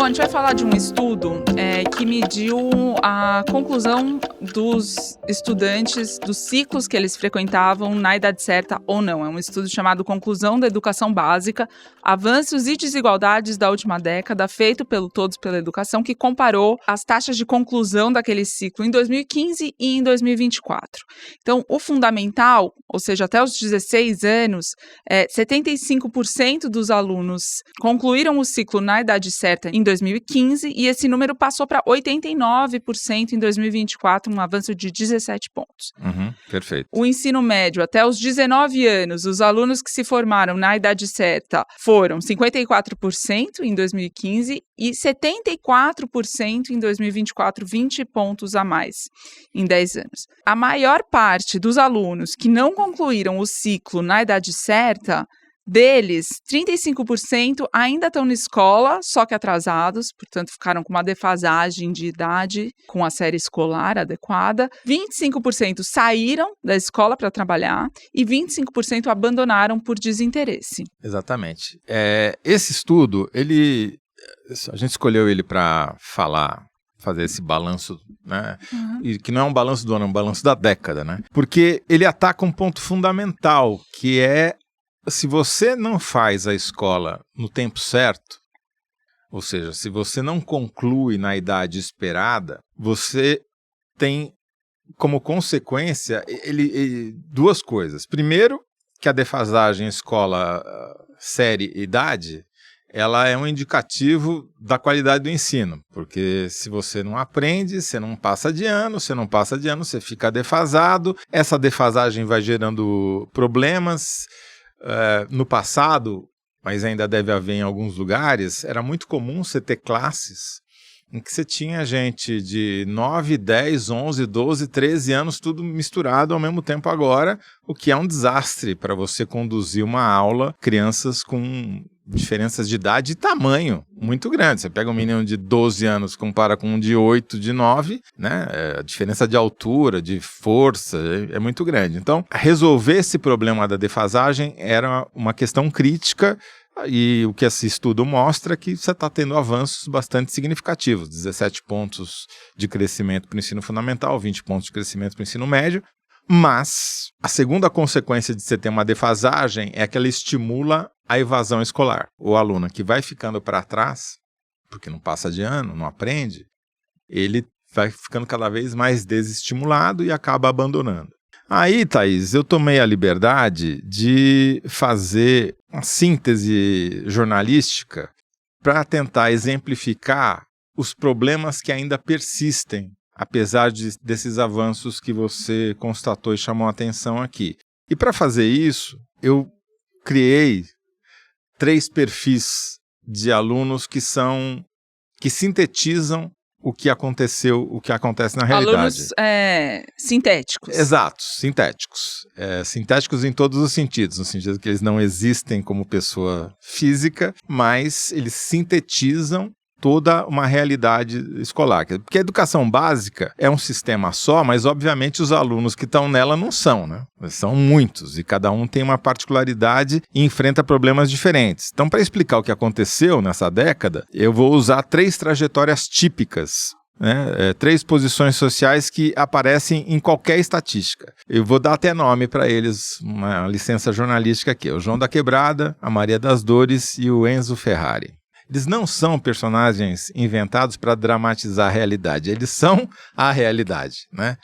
a gente vai falar de um estudo que mediu a conclusão dos estudantes, dos ciclos que eles frequentavam na idade certa ou não. É um estudo chamado Conclusão da Educação Básica, Avanços e Desigualdades da Última Década, feito pelo Todos pela Educação, que comparou as taxas de conclusão daquele ciclo em 2015 e em 2024. Então, o fundamental, ou seja, até os 16 anos, 75% dos alunos concluíram o ciclo na idade certa em 2015 e esse número passou para 89% em 2024, um avanço de 17 pontos. Perfeito. O ensino médio, até os 19 anos, os alunos que se formaram na idade certa foram 54% em 2015 e 74% em 2024, 20 pontos a mais em 10 anos. A maior parte dos alunos que não concluíram o ciclo na idade certa, deles, 35% ainda estão na escola, só que atrasados, portanto ficaram com uma defasagem de idade com a série escolar adequada. 25% saíram da escola para trabalhar e 25% abandonaram por desinteresse. Exatamente. Esse estudo, a gente escolheu ele para fazer esse balanço, né? E que não é um balanço do ano, é um balanço da década, né? Porque ele ataca um ponto fundamental, que é se você não faz a escola no tempo certo, ou seja, se você não conclui na idade esperada, você tem como consequência duas coisas. Primeiro, que a defasagem escola, série e idade, ela é um indicativo da qualidade do ensino, porque se você não aprende, você não passa de ano, você fica defasado, essa defasagem vai gerando problemas. No passado, mas ainda deve haver em alguns lugares, era muito comum você ter classes em que você tinha gente de 9, 10, 11, 12, 13 anos, tudo misturado ao mesmo tempo agora, o que é um desastre para você conduzir uma aula, crianças com diferenças de idade e tamanho muito grande. Você pega um menino de 12 anos, compara com um de 8, de 9, né? A diferença de altura, de força é muito grande. Então, resolver esse problema da defasagem era uma questão crítica e o que esse estudo mostra é que você está tendo avanços bastante significativos. 17 pontos de crescimento para o ensino fundamental, 20 pontos de crescimento para o ensino médio. Mas a segunda consequência de você ter uma defasagem é que ela estimula a evasão escolar. O aluno que vai ficando para trás, porque não passa de ano, não aprende, ele vai ficando cada vez mais desestimulado e acaba abandonando. Aí, Thaís, eu tomei a liberdade de fazer uma síntese jornalística para tentar exemplificar os problemas que ainda persistem, apesar desses avanços que você constatou e chamou a atenção aqui. E para fazer isso, eu criei 3 perfis de alunos que sintetizam o que acontece na realidade. Alunos sintéticos. Exato, sintéticos. Sintéticos em todos os sentidos, no sentido que eles não existem como pessoa física, mas eles sintetizam toda uma realidade escolar. Porque a educação básica é um sistema só, mas obviamente os alunos que estão nela não são, né? São muitos e cada um tem uma particularidade e enfrenta problemas diferentes. Então, para explicar o que aconteceu nessa década, eu vou usar 3 trajetórias típicas, né? 3 posições sociais que aparecem em qualquer estatística. Eu vou dar até nome para eles, uma licença jornalística aqui. O João da Quebrada, a Maria das Dores e o Enzo Ferrari. Eles não são personagens inventados para dramatizar a realidade, eles são a realidade, né?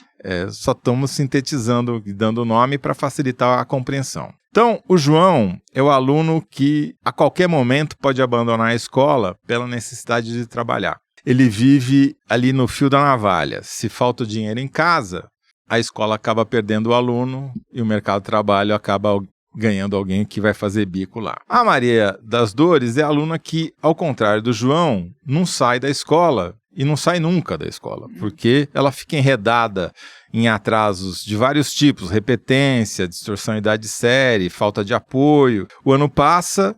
Só estamos sintetizando e dando nome para facilitar a compreensão. Então, o João é o aluno que a qualquer momento pode abandonar a escola pela necessidade de trabalhar. Ele vive ali no fio da navalha. Se falta dinheiro em casa, a escola acaba perdendo o aluno e o mercado de trabalho acaba ganhando alguém que vai fazer bico lá. A Maria das Dores é a aluna que, ao contrário do João, não sai da escola e não sai nunca da escola, porque ela fica enredada em atrasos de vários tipos, repetência, distorção de idade série, falta de apoio. O ano passa,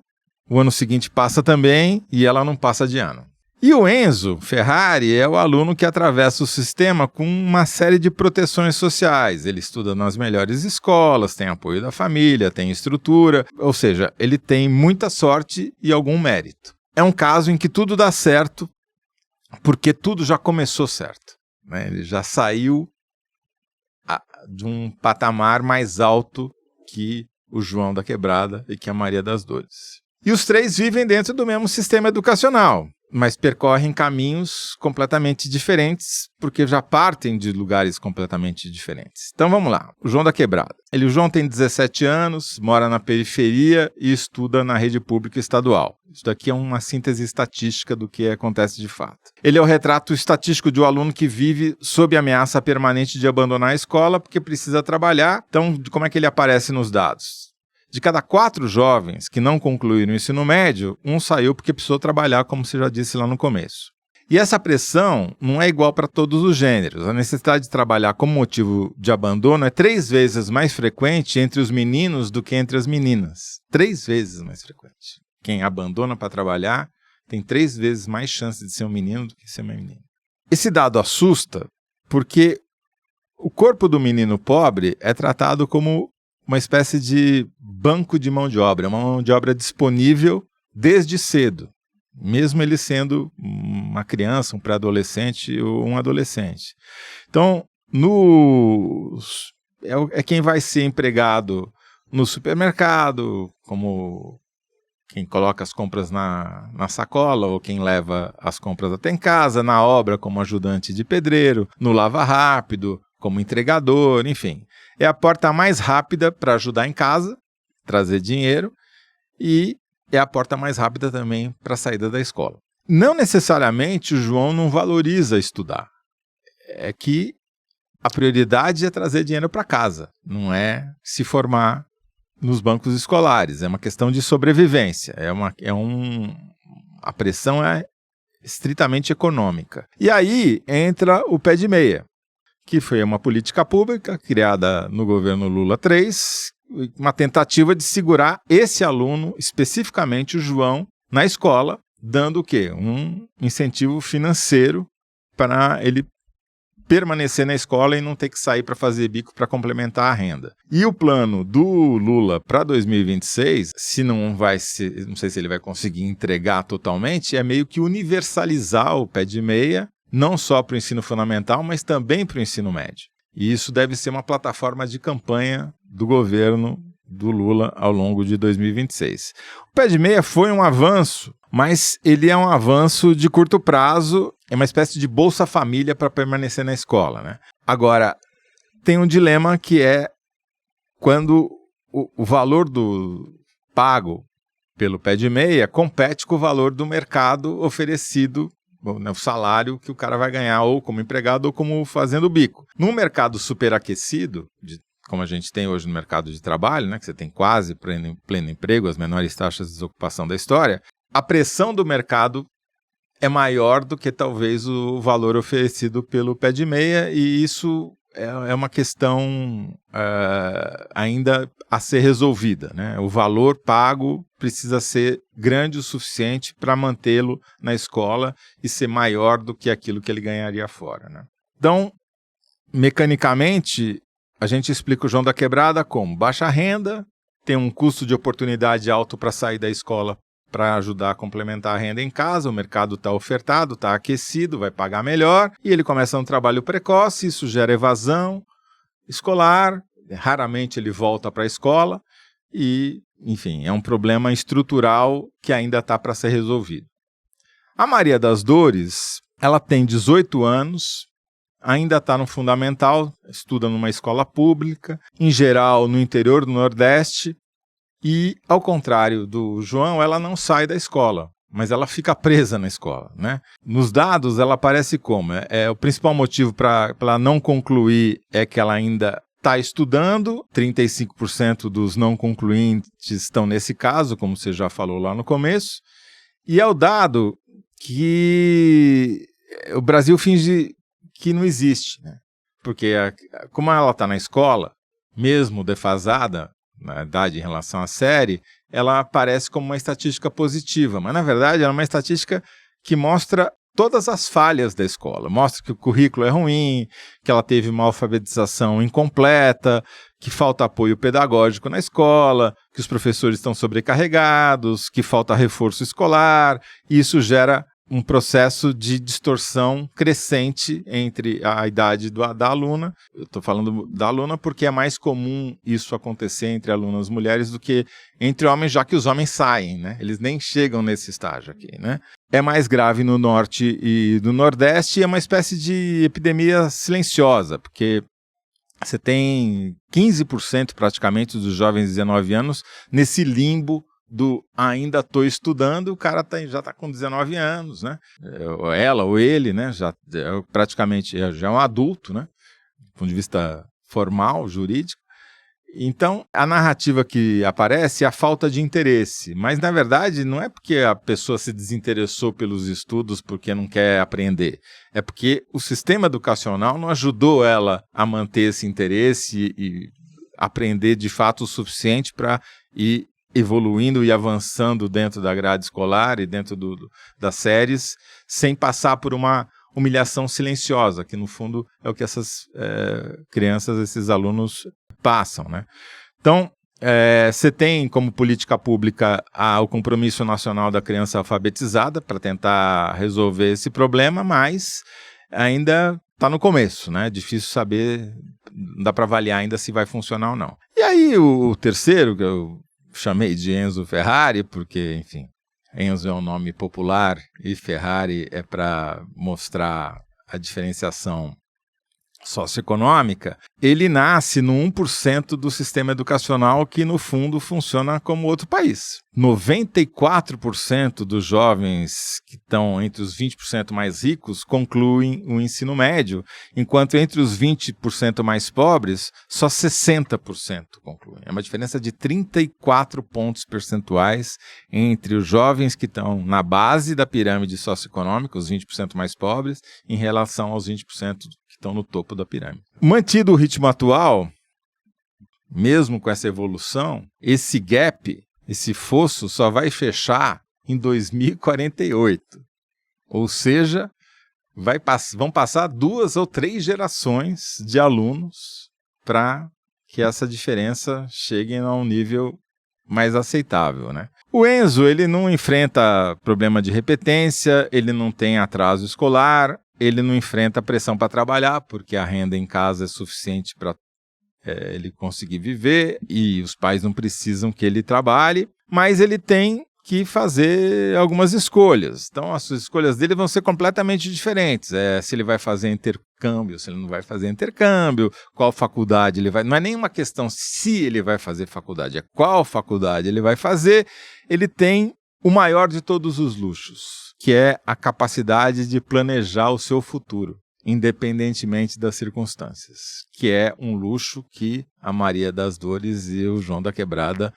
o ano seguinte passa também e ela não passa de ano. E o Enzo Ferrari é o aluno que atravessa o sistema com uma série de proteções sociais. Ele estuda nas melhores escolas, tem apoio da família, tem estrutura, ou seja, ele tem muita sorte e algum mérito. É um caso em que tudo dá certo porque tudo já começou certo, né? Ele já saiu de um patamar mais alto que o João da Quebrada e que a Maria das Dores. E os três vivem dentro do mesmo sistema educacional, mas percorrem caminhos completamente diferentes, porque já partem de lugares completamente diferentes. Então vamos lá, o João da Quebrada. O João tem 17 anos, mora na periferia e estuda na rede pública estadual. Isso daqui é uma síntese estatística do que acontece de fato. Ele é o retrato estatístico de um aluno que vive sob ameaça permanente de abandonar a escola porque precisa trabalhar. Então, como é que ele aparece nos dados? De cada 4 jovens que não concluíram o ensino médio, um saiu porque precisou trabalhar, como você já disse lá no começo. E essa pressão não é igual para todos os gêneros. A necessidade de trabalhar como motivo de abandono é 3 vezes mais frequente entre os meninos do que entre as meninas. 3 vezes mais frequente. Quem abandona para trabalhar tem 3 vezes mais chance de ser um menino do que ser uma menina. Esse dado assusta porque o corpo do menino pobre é tratado como uma espécie de banco de mão de obra, uma mão de obra disponível desde cedo, mesmo ele sendo uma criança, um pré-adolescente ou um adolescente. Então, é quem vai ser empregado no supermercado, como quem coloca as compras na sacola, ou quem leva as compras até em casa, na obra como ajudante de pedreiro, no lava-rápido, como entregador, enfim. É a porta mais rápida para ajudar em casa, trazer dinheiro, e é a porta mais rápida também para a saída da escola. Não necessariamente o João não valoriza estudar. É que a prioridade é trazer dinheiro para casa, não é se formar nos bancos escolares. É uma questão de sobrevivência. A pressão é estritamente econômica. E aí entra o pé de meia, que foi uma política pública criada no governo Lula III, uma tentativa de segurar esse aluno, especificamente o João, na escola, dando o quê? Um incentivo financeiro para ele permanecer na escola e não ter que sair para fazer bico para complementar a renda. E o plano do Lula para 2026, não sei se ele vai conseguir entregar totalmente, é meio que universalizar o pé de meia, não só para o ensino fundamental, mas também para o ensino médio. E isso deve ser uma plataforma de campanha do governo do Lula ao longo de 2026. O pé de meia foi um avanço, mas ele é um avanço de curto prazo, é uma espécie de Bolsa Família para permanecer na escola, né? Agora, tem um dilema que é quando o valor do pago pelo pé de meia compete com o valor do mercado oferecido, o salário que o cara vai ganhar ou como empregado ou como fazendo bico. Num mercado superaquecido, como a gente tem hoje no mercado de trabalho, né, que você tem quase pleno emprego, as menores taxas de desocupação da história, a pressão do mercado é maior do que talvez o valor oferecido pelo pé de meia, e isso é uma questão ainda a ser resolvida, né? O valor pago precisa ser grande o suficiente para mantê-lo na escola e ser maior do que aquilo que ele ganharia fora, né? Então, mecanicamente, a gente explica o João da Quebrada como baixa renda, tem um custo de oportunidade alto para sair da escola para ajudar a complementar a renda em casa, o mercado está ofertado, está aquecido, vai pagar melhor, e ele começa um trabalho precoce, isso gera evasão escolar, raramente ele volta para a escola, e, enfim, é um problema estrutural que ainda está para ser resolvido. A Maria das Dores, ela tem 18 anos, ainda está no fundamental, estuda numa escola pública, em geral no interior do Nordeste, e, ao contrário do João, ela não sai da escola, mas ela fica presa na escola, né? Nos dados, ela aparece como? O principal motivo para ela não concluir é que ela ainda está estudando, 35% dos não concluintes estão nesse caso, como você já falou lá no começo, e é o dado que o Brasil finge que não existe, né? Porque como ela está na escola, mesmo defasada, na idade em relação à série, ela aparece como uma estatística positiva, mas na verdade ela é uma estatística que mostra todas as falhas da escola, mostra que o currículo é ruim, que ela teve uma alfabetização incompleta, que falta apoio pedagógico na escola, que os professores estão sobrecarregados, que falta reforço escolar, e isso gera um processo de distorção crescente entre a idade da aluna. Eu estou falando da aluna porque é mais comum isso acontecer entre alunas mulheres do que entre homens, já que os homens saem, né? Eles nem chegam nesse estágio aqui, né? É mais grave no norte e no nordeste e é uma espécie de epidemia silenciosa, porque você tem 15% praticamente dos jovens de 19 anos nesse limbo do ainda estou estudando, o cara já está com 19 anos, né? Ela ou ele, né? Praticamente já é um adulto, né? Do ponto de vista formal, jurídico. Então, a narrativa que aparece é a falta de interesse, mas na verdade não é porque a pessoa se desinteressou pelos estudos porque não quer aprender, é porque o sistema educacional não ajudou ela a manter esse interesse e aprender de fato o suficiente para ir evoluindo e avançando dentro da grade escolar e dentro das séries, sem passar por uma humilhação silenciosa, que no fundo é o que essas crianças, esses alunos passam, né? Então, você tem como política pública o Compromisso Nacional da Criança Alfabetizada para tentar resolver esse problema, mas ainda está no começo, né? Difícil saber, não dá para avaliar ainda se vai funcionar ou não. E aí o terceiro, que eu chamei de Enzo Ferrari, porque, enfim, Enzo é um nome popular e Ferrari é para mostrar a diferenciação socioeconômica. Ele nasce no 1% do sistema educacional que, no fundo, funciona como outro país. 94% dos jovens que estão entre os 20% mais ricos concluem o ensino médio, enquanto entre os 20% mais pobres, só 60% concluem. É uma diferença de 34 pontos percentuais entre os jovens que estão na base da pirâmide socioeconômica, os 20% mais pobres, em relação aos 20% que estão no topo da pirâmide. Mantido o ritmo atual, mesmo com essa evolução, esse gap, esse fosso só vai fechar em 2048. Ou seja, vão passar 2 ou 3 gerações de alunos para que essa diferença chegue a um nível mais aceitável, né? O Enzo, ele não enfrenta problema de repetência, ele não tem atraso escolar, ele não enfrenta pressão para trabalhar, porque a renda em casa é suficiente para ele conseguir viver e os pais não precisam que ele trabalhe, mas ele tem que fazer algumas escolhas. Então, as escolhas dele vão ser completamente diferentes. Se ele vai fazer intercâmbio, se ele não vai fazer intercâmbio, qual faculdade ele vai... Não é nenhuma questão se ele vai fazer faculdade, é qual faculdade ele vai fazer. Ele tem o maior de todos os luxos, que é a capacidade de planejar o seu futuro, independentemente das circunstâncias, que é um luxo que a Maria das Dores e o João da Quebrada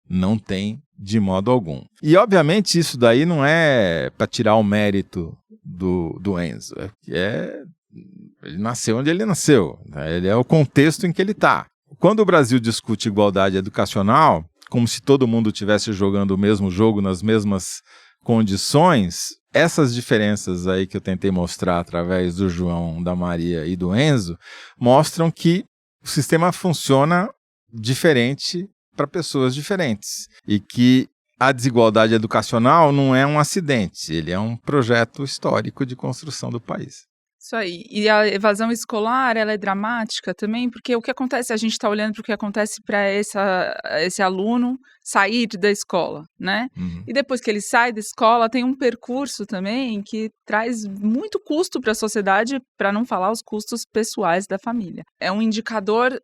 não têm de modo algum. E, obviamente, isso daí não é para tirar o mérito do Enzo, ele nasceu onde ele nasceu, né? Ele é o contexto em que ele está. Quando o Brasil discute igualdade educacional, como se todo mundo estivesse jogando o mesmo jogo nas mesmas condições, essas diferenças aí que eu tentei mostrar através do João, da Maria e do Enzo, mostram que o sistema funciona diferente para pessoas diferentes e que a desigualdade educacional não é um acidente, ele é um projeto histórico de construção do país. Isso aí. E a evasão escolar, ela é dramática também, porque o que acontece, a gente está olhando para o que acontece para esse aluno sair da escola, né? Uhum. E depois que ele sai da escola, tem um percurso também que traz muito custo para a sociedade, para não falar os custos pessoais da família. É um indicador...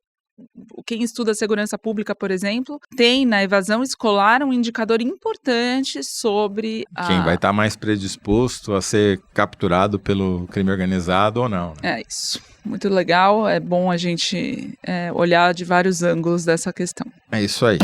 Quem estuda segurança pública, por exemplo, tem na evasão escolar um indicador importante sobre... Quem vai estar mais predisposto a ser capturado pelo crime organizado ou não. Né? É isso. Muito legal. É bom a gente olhar de vários ângulos dessa questão. É isso aí.